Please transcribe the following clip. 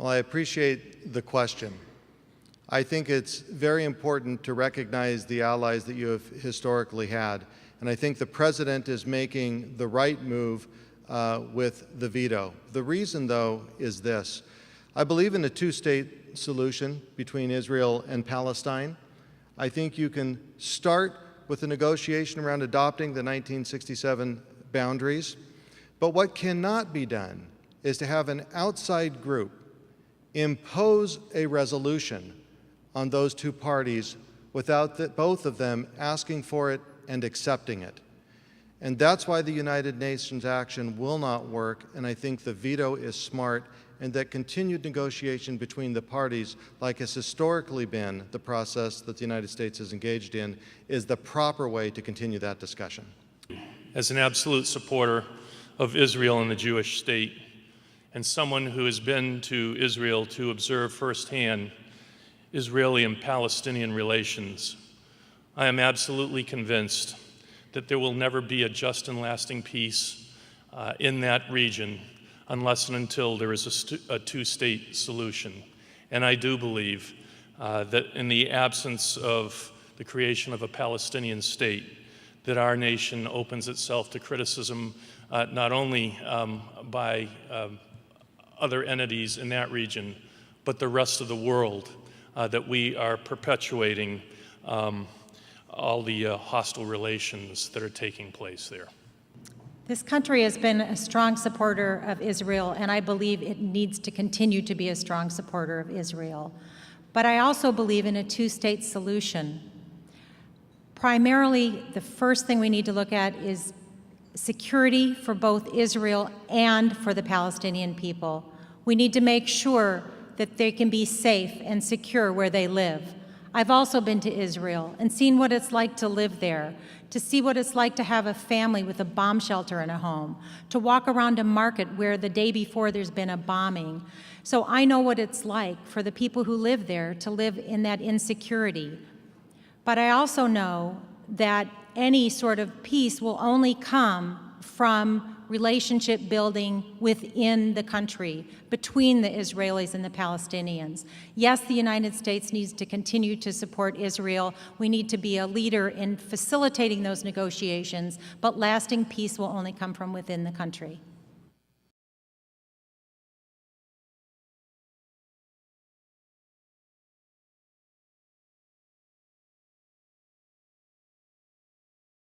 Well, I appreciate the question. I think it's very important to recognize the allies that you have historically had, and I think the President is making the right move with the veto. The reason, though, is this. I believe in a two-state solution between Israel and Palestine. I think you can start with a negotiation around adopting the 1967 boundaries, but what cannot be done is to have an outside group impose a resolution on those two parties without both of them asking for it and accepting it. And that's why the United Nations action will not work, and I think the veto is smart, and that continued negotiation between the parties, like has historically been the process that the United States has engaged in, is the proper way to continue that discussion. As an absolute supporter of Israel and the Jewish state, and someone who has been to Israel to observe firsthand Israeli and Palestinian relations, I am absolutely convinced that there will never be a just and lasting peace in that region unless and until there is a two-state solution. And I do believe that in the absence of the creation of a Palestinian state, that our nation opens itself to criticism not only by other entities in that region, but the rest of the world, that we are perpetuating all the hostile relations that are taking place there. This country has been a strong supporter of Israel, and I believe it needs to continue to be a strong supporter of Israel. But I also believe in a two-state solution. Primarily, the first thing we need to look at is security for both Israel and for the Palestinian people. We need to make sure that they can be safe and secure where they live. I've also been to Israel and seen what it's like to live there, to see what it's like to have a family with a bomb shelter in a home, to walk around a market where the day before there's been a bombing. So I know what it's like for the people who live there to live in that insecurity. But I also know that any sort of peace will only come from relationship building within the country, between the Israelis and the Palestinians. Yes, the United States needs to continue to support Israel. We need to be a leader in facilitating those negotiations, but lasting peace will only come from within the country.